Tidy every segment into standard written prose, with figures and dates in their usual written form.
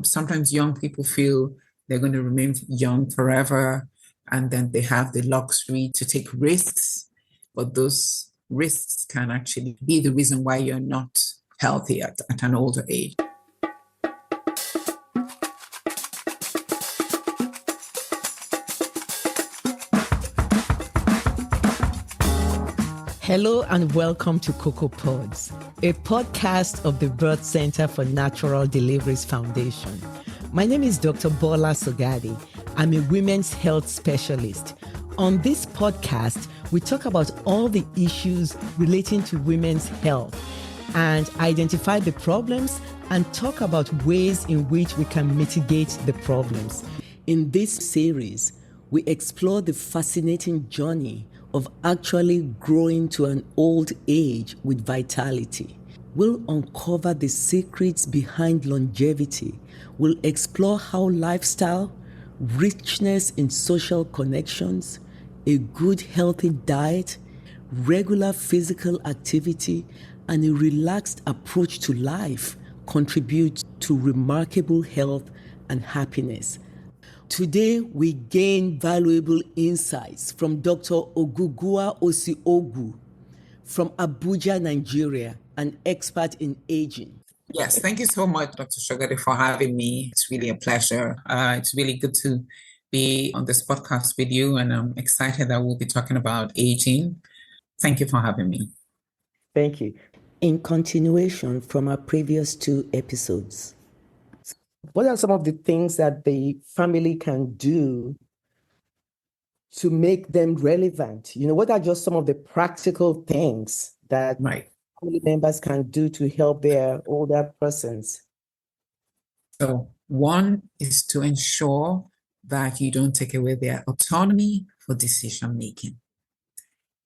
Sometimes young people feel they're going to remain young forever, and then they have the luxury to take risks, but those risks can actually be the reason why you're not healthy at an older age. Hello and welcome to Cocoa Pods, a podcast of the Birth Center for Natural Deliveries Foundation. My name is Dr. Bola Sogadi. I'm a women's health specialist. On this podcast, we talk about all the issues relating to women's health and identify the problems and talk about ways in which we can mitigate the problems. In this series, we explore the fascinating journey of actually growing to an old age with vitality. We'll uncover the secrets behind longevity. We'll explore how lifestyle, richness in social connections, a good healthy diet, regular physical activity, and a relaxed approach to life contribute to remarkable health and happiness. Today, we gain valuable insights from Dr. Ogugua Osi-Ogbu from Abuja, Nigeria, an expert in aging. Yes, thank you so much, Dr. Shogade, for having me. It's really a pleasure. It's really good to be on this podcast with you, and I'm excited that we'll be talking about aging. Thank you for having me. Thank you. In continuation from our previous two episodes, what are some of the things that the family can do to make them relevant? What are just some of the practical things that family members can do to help their older persons? So one is to ensure that you don't take away their autonomy for decision making.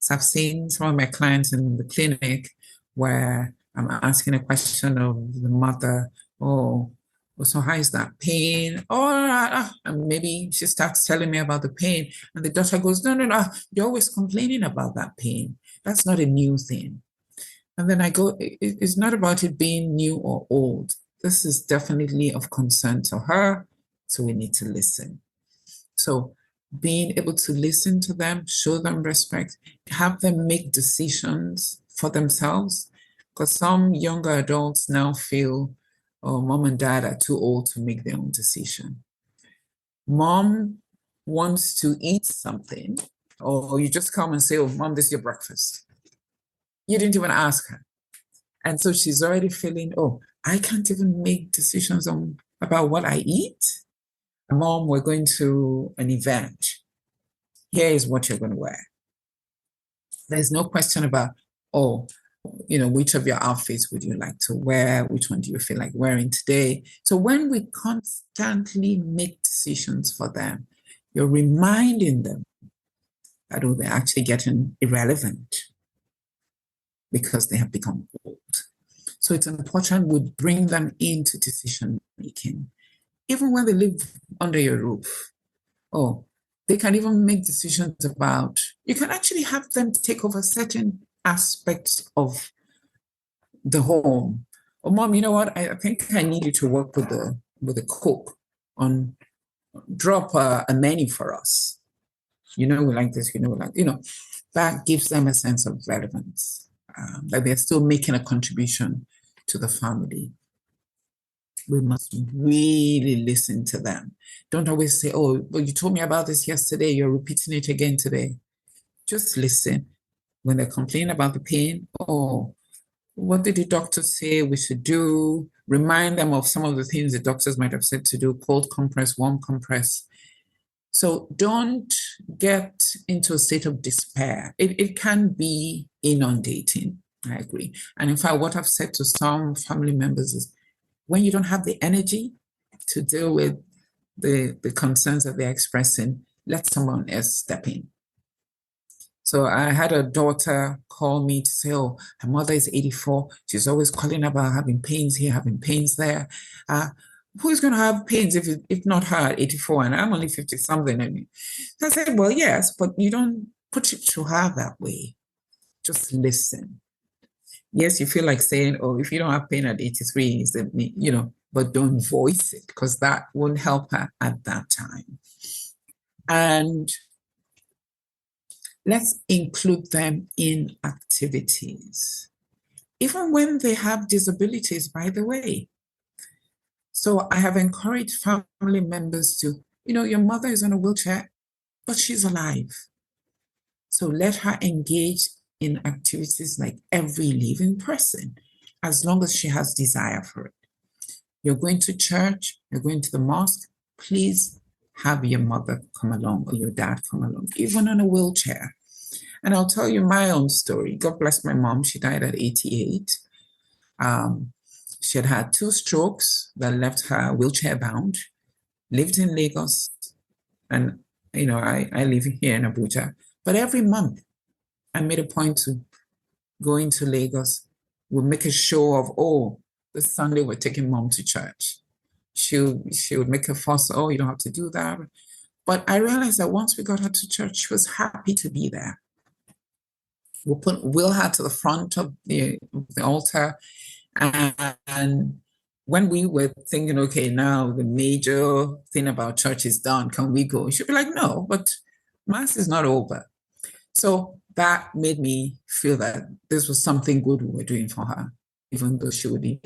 So I've seen some of my clients in the clinic where I'm asking a question of the mother, so how is that pain? And maybe she starts telling me about the pain. And the doctor goes, no, you're always complaining about that pain. That's not a new thing. And then I go, it's not about it being new or old. This is definitely of concern to her. So we need to listen. So being able to listen to them, show them respect, have them make decisions for themselves. Because some younger adults now feel, mom and dad are too old to make their own decision. Mom wants to eat something, or you just come and say, mom, this is your breakfast. You didn't even ask her. And so she's already feeling, I can't even make decisions about what I eat. Mom, we're going to an event. Here is what you're going to wear. There's no question about, which of your outfits would you like to wear? Which one do you feel like wearing today? So when we constantly make decisions for them, you're reminding them that they're actually getting irrelevant because they have become old. So it's important we bring them into decision making, even when they live under your roof. They can even make decisions about, you can actually have them take over certain aspects of the home. Mom, you know what? I think I need you to work with the cook on drop a menu for us. We like this, that gives them a sense of relevance, that they're still making a contribution to the family. We must really listen to them. Don't always say, you told me about this yesterday, you're repeating it again today. Just listen. When they complain about the pain, what did the doctor say we should do? Remind them of some of the things the doctors might have said to do, cold compress, warm compress. So don't get into a state of despair. It can be inundating, I agree. And in fact, what I've said to some family members is, when you don't have the energy to deal with the concerns that they're expressing, let someone else step in. So I had a daughter call me to say, her mother is 84. She's always calling about having pains here, having pains there. Who's going to have pains if not her at 84? And I'm only 50 something. I said, well, yes, but you don't put it to her that way. Just listen. Yes, you feel like saying, if you don't have pain at 83, but don't voice it because that won't help her at that time. And let's include them in activities, even when they have disabilities, by the way. So I have encouraged family members to, your mother is in a wheelchair, but she's alive. So let her engage in activities like every living person, as long as she has desire for it. You're going to church, you're going to the mosque, please have your mother come along or your dad come along, even in a wheelchair. And I'll tell you my own story. God bless my mom. She died at 88. She had had 2 strokes that left her wheelchair bound, lived in Lagos, and I live here in Abuja. But every month, I made a point to go into Lagos. We'll make a show of, this Sunday we're taking mom to church. She would make a fuss, you don't have to do that. But I realized that once we got her to church, she was happy to be there. We'll wheel her to the front of the altar. And when we were thinking, okay, now the major thing about church is done, can we go? She'd be like, no, but Mass is not over. So that made me feel that this was something good we were doing for her, even though she would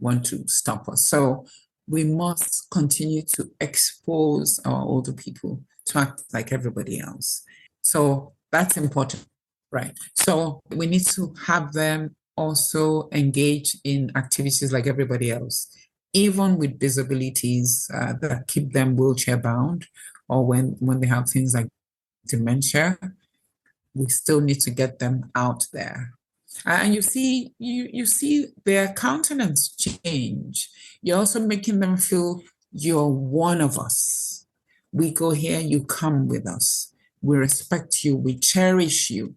want to stop us. So we must continue to expose our older people to act like everybody else. So that's important, right? So we need to have them also engage in activities like everybody else, even with disabilities that keep them wheelchair bound, or when they have things like dementia. We still need to get them out there. And you see their countenance change. You're also making them feel you're one of us. We go here, you come with us. We respect you, we cherish you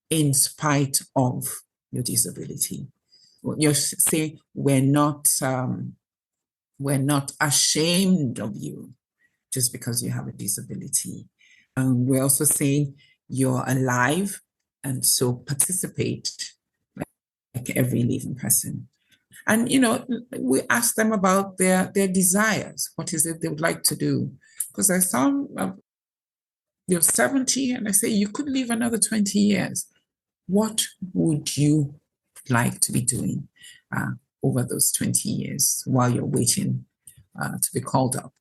in spite of your disability. You're saying we're not ashamed of you just because you have a disability. We're also saying you're alive, and so participate like every living person. And we ask them about their desires. What is it they would like to do? Because there's some you're 70, and I say you could live another 20 years. What would you like to be doing over those 20 years while you're waiting to be called up?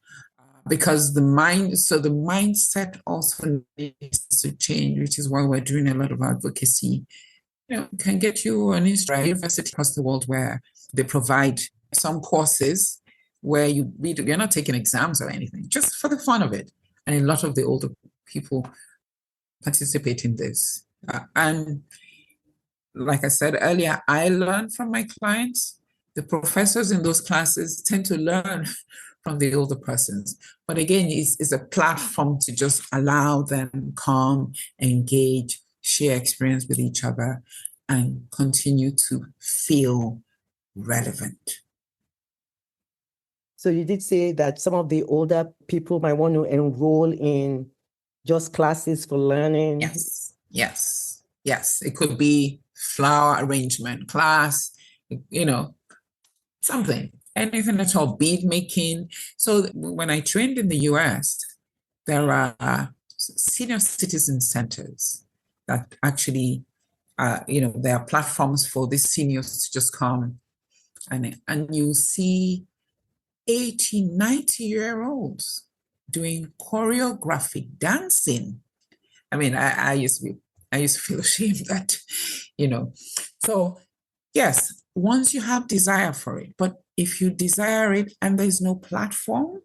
Because the mindset also needs to change, which is why we're doing a lot of advocacy. Can get you an university across the world where they provide some courses where you're not taking exams or anything, just for the fun of it. And a lot of the older people participate in this. And like I said earlier, I learn from my clients. The professors in those classes tend to learn from the older persons. But again, it's a platform to just allow them come, engage, share experience with each other, and continue to feel relevant. So you did say that some of the older people might want to enroll in just classes for learning. Yes. It could be flower arrangement class, something, anything at all, bead making. So when I trained in the US, there are senior citizen centers that actually, there are platforms for these seniors to just come and you see 80, 90-year-olds doing choreographic dancing. I mean, I used to feel ashamed that, So yes, once you have desire for it, but if you desire it and there's no platform,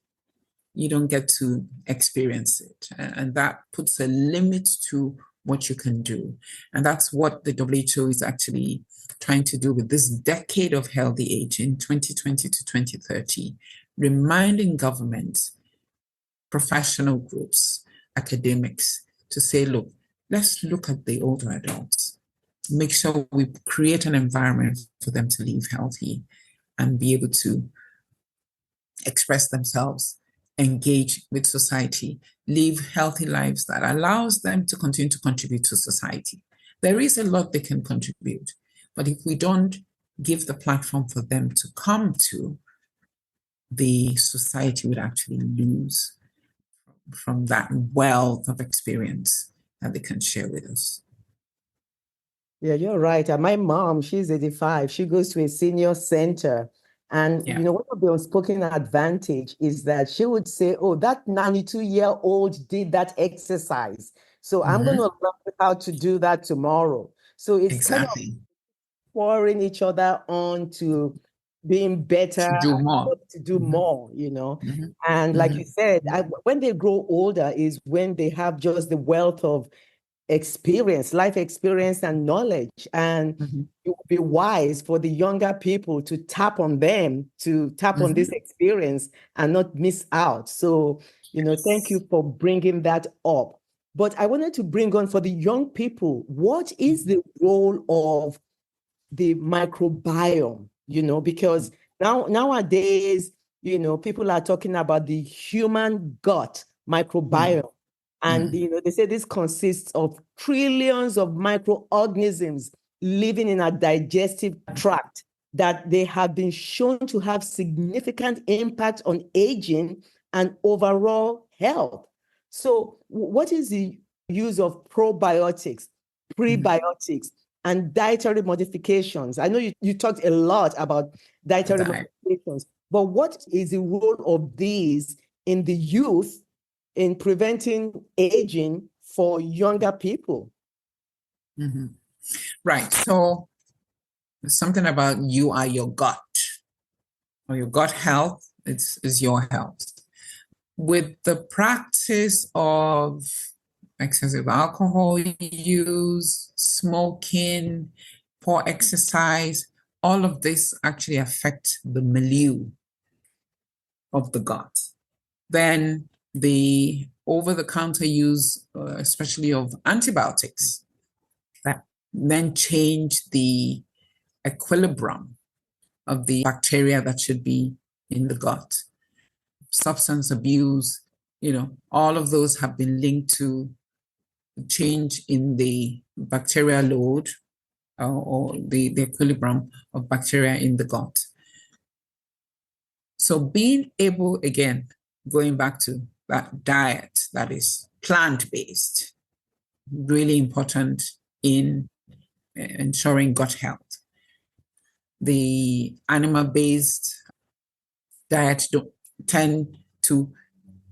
you don't get to experience it. And that puts a limit to what you can do. And that's what the WHO is actually trying to do with this decade of healthy aging, 2020 to 2030, reminding governments, professional groups, academics, to say, look, let's look at the older adults, make sure we create an environment for them to live healthy and be able to express themselves, engage with society, live healthy lives that allows them to continue to contribute to society. There is a lot they can contribute, but if we don't give the platform for them to come to, the society would actually lose from that wealth of experience that they can share with us. Yeah, you're right. And my mom, she's 85. She goes to a senior center. And, Yeah. one of the unspoken advantage is that she would say, oh, that 92-year-old did that exercise. So I'm going to learn how to do that tomorrow. So it's kind of Exactly. pouring each other on to being better, To do more. to do more, Mhm. And like you said, Mhm. when they grow older is when they have just the wealth of experience, life experience and knowledge. And Mhm. it would be wise for the younger people to tap on them, to tap on this Mhm. experience and not miss out. So, thank you for bringing that up. But I wanted to bring on for the young people, what is the role of the microbiome, because nowadays, people are talking about the human gut microbiome. And, they say this consists of trillions of microorganisms living in our digestive tract that they have been shown to have significant impact on aging and overall health. So what is the use of probiotics, prebiotics, and dietary modifications? I know you talked a lot about dietary modifications, but what is the role of these in the youth in preventing aging for younger people? Mhm. Right. So something about you are your gut, or your gut health is your health. With the practice of excessive alcohol use, smoking, poor exercise, all of this actually affect the milieu of the gut. Then the over-the-counter use, especially of antibiotics, that then change the equilibrium of the bacteria that should be in the gut. Substance abuse, all of those have been linked to change in the bacterial load or the equilibrium of bacteria in the gut. So being able, again, going back to that diet that is plant-based, really important in ensuring gut health. The animal-based diet don't tend to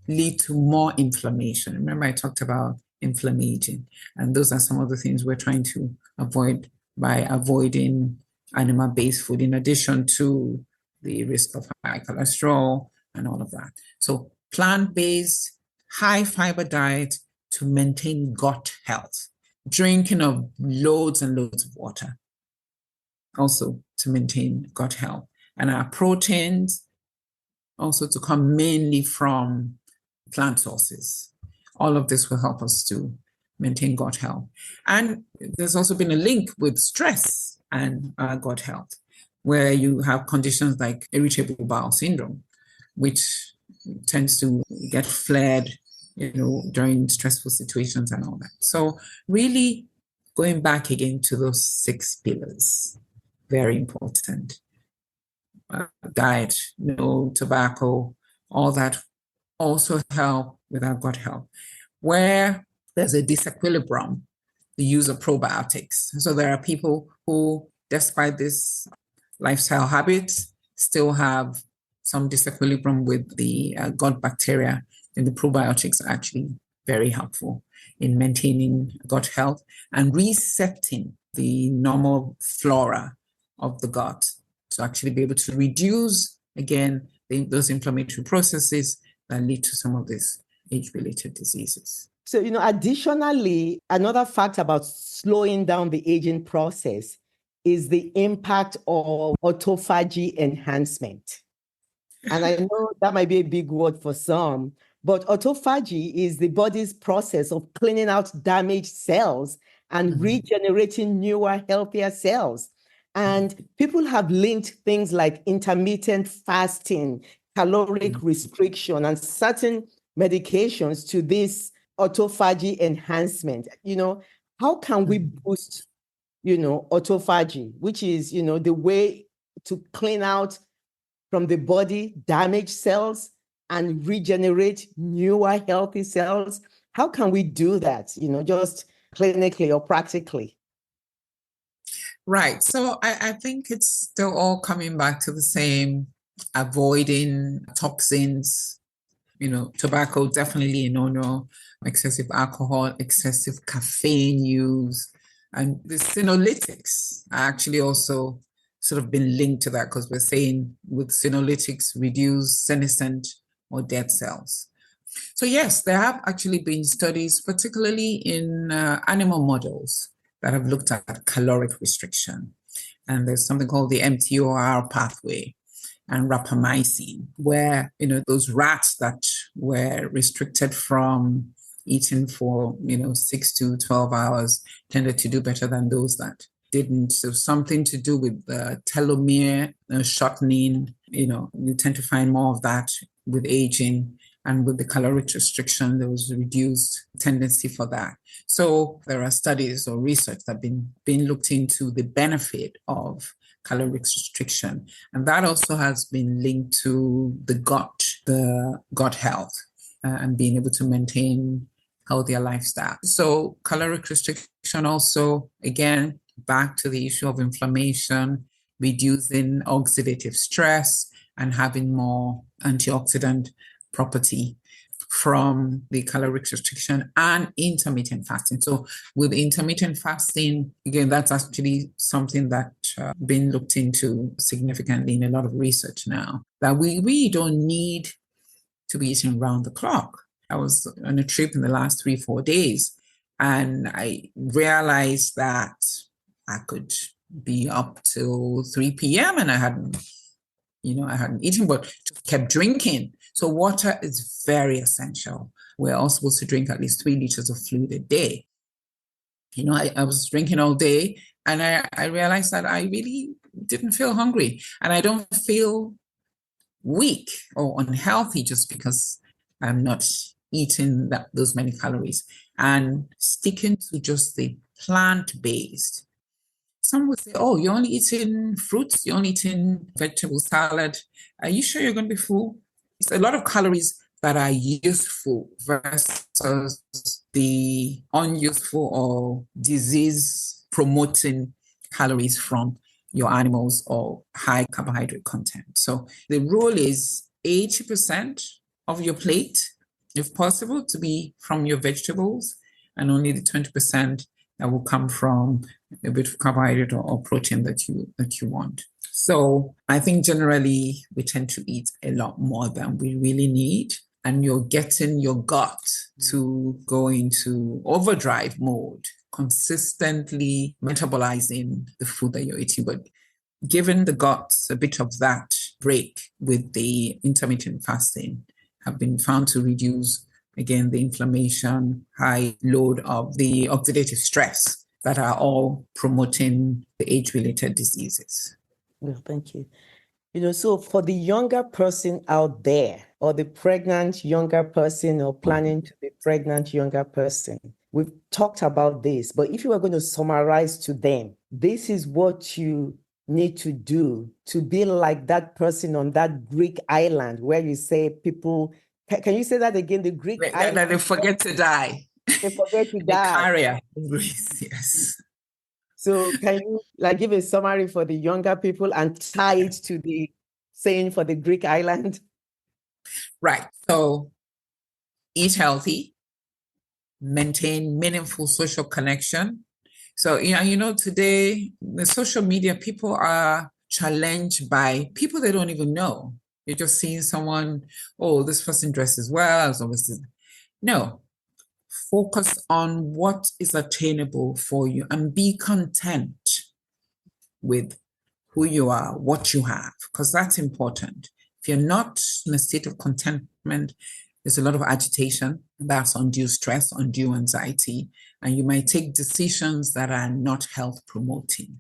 lead to more inflammation. Remember, I talked about inflammation, and those are some of the things we're trying to avoid by avoiding animal-based food, in addition to the risk of high cholesterol and all of that. So plant-based, high-fiber diet to maintain gut health. Drinking of loads and loads of water, also to maintain gut health. And our proteins also to come mainly from plant sources. All of this will help us to maintain gut health. And there's also been a link with stress and gut health, where you have conditions like irritable bowel syndrome, which tends to get flared, during stressful situations and all that. So really going back again to those 6 pillars, very important. Diet, no tobacco, all that also help with our gut health. Where there's a disequilibrium, the use of probiotics. So there are people who, despite this lifestyle habits, still have some disequilibrium with the gut bacteria, and the probiotics are actually very helpful in maintaining gut health and resetting the normal flora of the gut to actually be able to reduce, again, those inflammatory processes that lead to some of these age-related diseases. So, additionally, another fact about slowing down the aging process is the impact of autophagy enhancement. And I know that might be a big word for some, but autophagy is the body's process of cleaning out damaged cells and regenerating newer, healthier cells. And people have linked things like intermittent fasting, caloric restriction, and certain medications to this autophagy enhancement. How can we boost, autophagy, which is, the way to clean out from the body, damaged cells, and regenerate newer healthy cells? How can we do that, just clinically or practically? Right. So I think it's still all coming back to the same: avoiding toxins, tobacco, definitely a no-no, excessive alcohol, excessive caffeine use. And the senolytics are actually also sort of been linked to that, because we're saying with senolytics, reduce senescent or dead cells. So yes, there have actually been studies, particularly in animal models, that have looked at caloric restriction. And there's something called the mTOR pathway and rapamycin, where, those rats that were restricted from eating for, 6 to 12 hours tended to do better than those that didn't. So something to do with the telomere shortening, you tend to find more of that with aging. And with the caloric restriction, there was a reduced tendency for that. So there are studies or research that have been looked into the benefit of caloric restriction. And that also has been linked to the gut health, and being able to maintain healthier lifestyle. So caloric restriction also, again, back to the issue of inflammation, reducing oxidative stress, and having more antioxidant property from the caloric restriction and intermittent fasting. So with intermittent fasting, again, that's actually something that's been looked into significantly in a lot of research now, that we really don't need to be eating round the clock. I was on a trip in the last 3-4 days, and I realized that I could be up till 3 p.m. and I hadn't eaten, but just kept drinking. So water is very essential. We're all supposed to drink at least 3 liters of fluid a day. I was drinking all day, and I realized that I really didn't feel hungry, and I don't feel weak or unhealthy just because I'm not eating those many calories. And sticking to just the plant-based. Some would say, oh, you're only eating fruits, you're only eating vegetable salad. Are you sure you're going to be full? It's a lot of calories that are useful versus the unuseful or disease-promoting calories from your animals or high carbohydrate content. So the rule is 80% of your plate, if possible, to be from your vegetables, and only the 20% that will come from a bit of carbohydrate or protein that you want. So I think generally we tend to eat a lot more than we really need, and you're getting your gut to go into overdrive mode, consistently metabolizing the food that you're eating. But giving the gut a bit of that break with the intermittent fasting have been found to reduce, again, the inflammation, high load of the oxidative stress that are all promoting the age-related diseases. Well, thank you. So for the younger person out there, or the pregnant younger person, or planning to be pregnant younger person, we've talked about this, but if you were going to summarize to them, this is what you need to do to be like that person on that Greek island where you say people, can you say that again? The Greek island. That they forget to die. They forget to the die. carrier of grace, yes. So can you give a summary for the younger people and tie it to the saying for the Greek island? Right. So eat healthy, maintain meaningful social connection. So, today, the social media, people are challenged by people they don't even know. You're just seeing someone, oh, this person dresses well. No, focus on what is attainable for you and be content with who you are, what you have, because that's important. If you're not in a state of contentment, there's a lot of agitation. That's undue stress, undue anxiety, and you might take decisions that are not health promoting.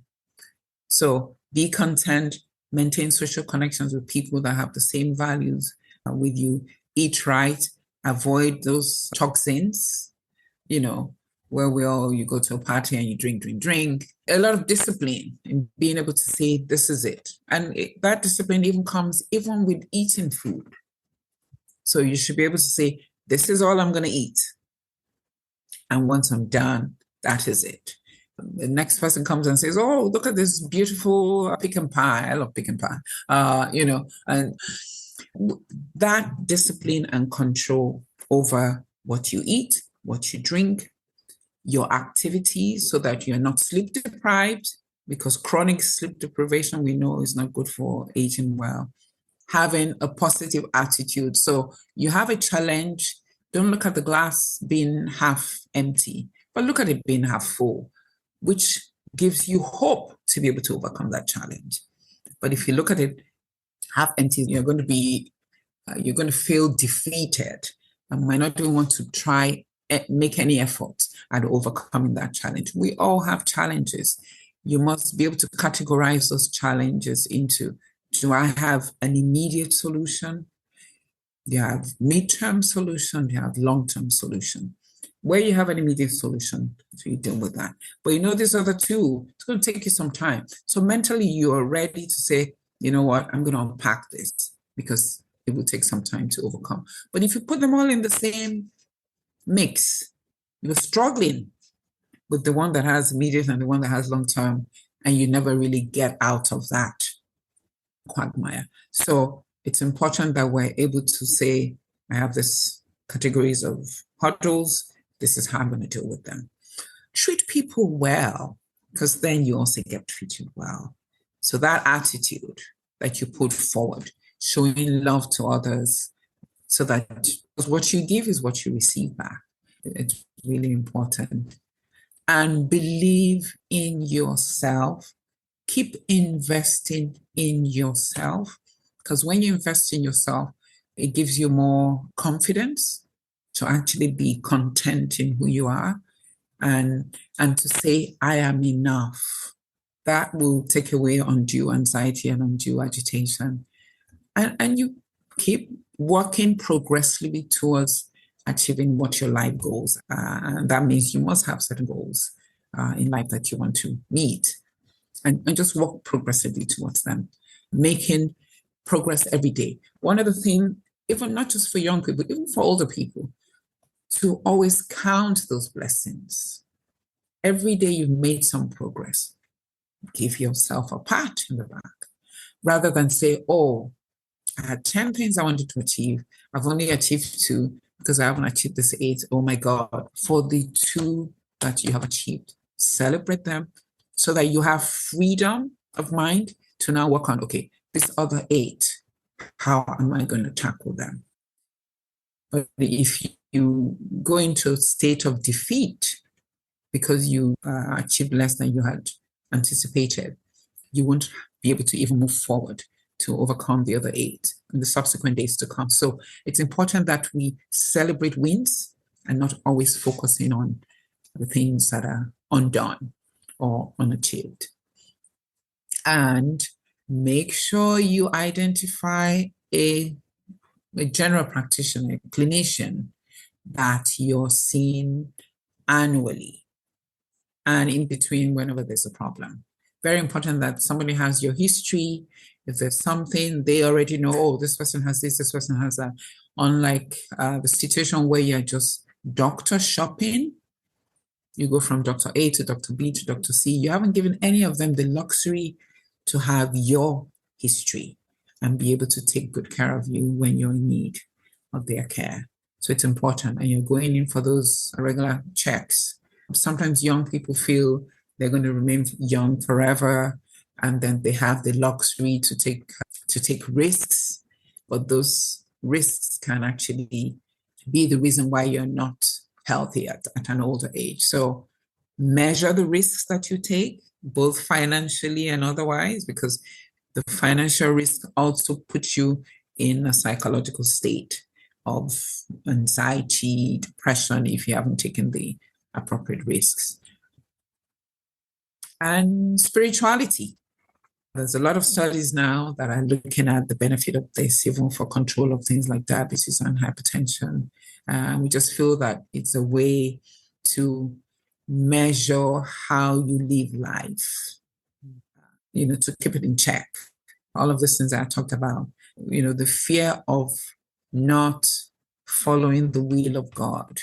So be content, maintain social connections with people that have the same values with you, eat right, avoid those toxins, where you go to a party and you drink. A lot of discipline in being able to say, this is it. And that discipline even comes even with eating food. So you should be able to say, this is all I'm going to eat. And once I'm done, that is it. The next person comes and says, oh, look at this beautiful pecan pie. I love pecan pie. And that discipline and control over what you eat, what you drink, your activities, so that you're not sleep deprived, because chronic sleep deprivation we know is not good for aging well. Having a positive attitude. So you have a challenge, don't look at the glass being half empty, but look at it being half full, which gives you hope to be able to overcome that challenge. But if you look at it half empty, you're going to feel defeated and might not even want to try make any effort at overcoming that challenge. We all have challenges. You must be able to categorize those challenges into, do I have an immediate solution? You have midterm solution, you have long-term solution. Where you have an immediate solution, so you deal with that. But these other two, it's going to take you some time. So mentally, you are ready to say, you know what, I'm going to unpack this, because it will take some time to overcome. But if you put them all in the same mix, you're struggling with the one that has immediate and the one that has long-term, and you never really get out of that quagmire. So it's important that we're able to say, I have this categories of hurdles, this is how I'm going to deal with them. Treat people well, because then you also get treated well. So that attitude that you put forward, showing love to others, so that what you give is what you receive back. It's really important. And believe in yourself. Keep investing in yourself, because when you invest in yourself, it gives you more confidence to actually be content in who you are, and to say, I am enough. That will take away undue anxiety and undue agitation. And you keep working progressively towards achieving what your life goals are. And that means you must have certain goals in life that you want to meet, and just work progressively towards them, making progress every day. One of the things, even not just for young people, even for older people, to always count those blessings. Every day you've made some progress. Give yourself a pat in the back, rather than say, oh, I had 10 things I wanted to achieve. I've only achieved 2 because I haven't achieved this 8. Oh my God. For the 2 that you have achieved, celebrate them, so that you have freedom of mind to now work on, okay, this other 8, how am I going to tackle them? But if you go into a state of defeat because you achieved less than you had anticipated, you won't be able to even move forward to overcome the other 8 in the subsequent days to come. So it's important that we celebrate wins and not always focusing on the things that are undone or unachieved. And make sure you identify a general practitioner, a clinician that you're seeing annually and in between whenever there's a problem. Very important that somebody has your history. If there's something, they already know, oh, this person has this person has that. Unlike the situation where you're just doctor shopping, you go from Dr. A to Dr. B to Dr. C. You haven't given any of them the luxury to have your history and be able to take good care of you when you're in need of their care. So it's important, and you're going in for those regular checks. Sometimes young people feel they're going to remain young forever, and then they have the luxury to take risks, but those risks can actually be the reason why you're not healthy at an older age. So measure the risks that you take, both financially and otherwise, because the financial risk also puts you in a psychological state of anxiety, depression, if you haven't taken the appropriate risks. And spirituality. There's a lot of studies now that are looking at the benefit of this, even for control of things like diabetes and hypertension. We just feel that it's a way to measure how you live life, to keep it in check. All of these things I talked about, the fear of not following the will of God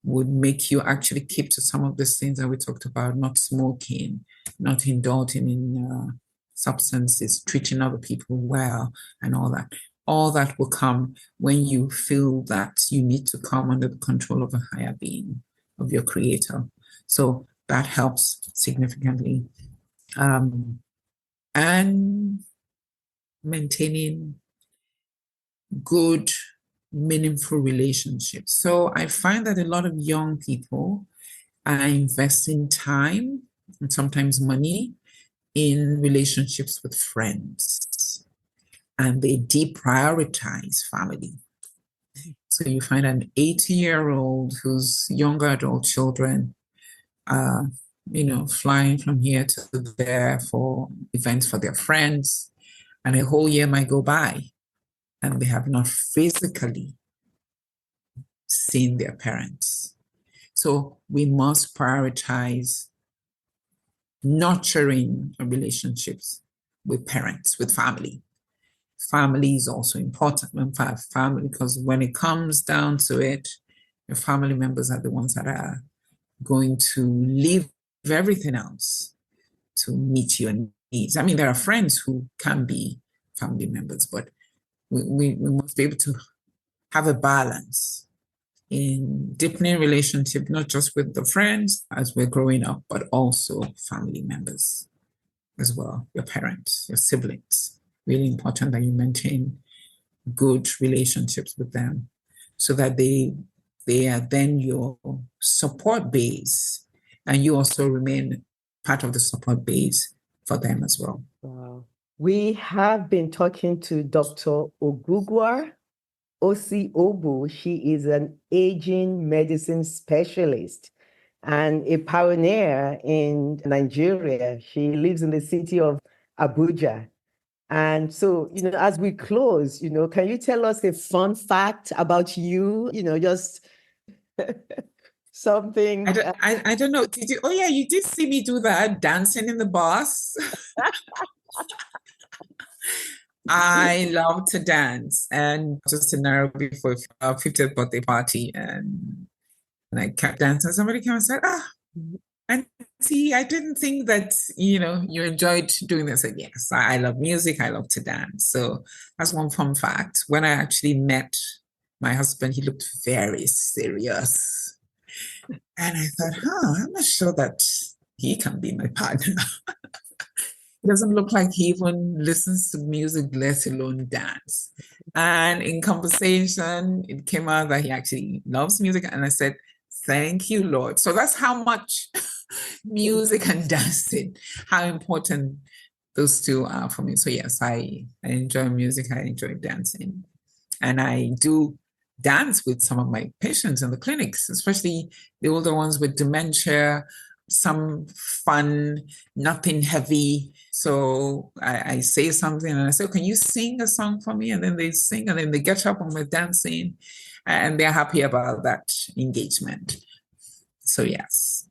would make you actually keep to some of these things that we talked about, not smoking, not indulging in substances, treating other people well, and all that. All that will come when you feel that you need to come under the control of a higher being, of your creator. So that helps significantly. And maintaining good, meaningful relationships. So I find that a lot of young people are investing time and sometimes money in relationships with friends, and they deprioritize family. So you find an 80-year-old whose younger adult children are, flying from here to there for events for their friends, and a whole year might go by and they have not physically seen their parents. So we must prioritize nurturing relationships with parents, with family. Family is also important. In fact, family, because when it comes down to it, your family members are the ones that are going to leave everything else to meet your needs. I mean, there are friends who can be family members, but we must be able to have a balance in deepening relationship, not just with the friends as we're growing up, but also family members as well, your parents, your siblings. Really important that you maintain good relationships with them so that they are then your support base, and you also remain part of the support base for them as well. Wow. We have been talking to Dr. Ogugua Osi-Ogbu. She is an aging medicine specialist and a pioneer in Nigeria. She lives in the city of Abuja. And so, as we close, can you tell us a fun fact about you? Just something. I don't know. Did you? Oh yeah, you did see me do that dancing in the bus. I love to dance, and just in Nairobi for a 50th birthday party, and I kept dancing. Somebody came and said, and see, I didn't think that, you enjoyed doing this. I said, yes, I love music. I love to dance. So that's one fun fact. When I actually met my husband, he looked very serious. And I thought, I'm not sure that he can be my partner. It doesn't look like he even listens to music, let alone dance. And in conversation, it came out that he actually loves music. And I said, thank you, Lord. So that's how much music and dancing, how important those two are for me. So yes, I enjoy music, I enjoy dancing. And I do dance with some of my patients in the clinics, especially the older ones with dementia, some fun, nothing heavy. So I say something and I say, can you sing a song for me? And then they sing, and then they get up and we're dancing, and they're happy about that engagement. So yes,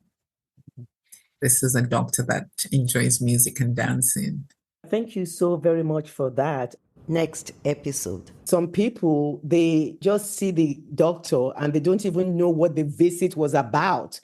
this is a doctor that enjoys music and dancing. Thank you so very much for that. Next episode. Some people, they just see the doctor and they don't even know what the visit was about.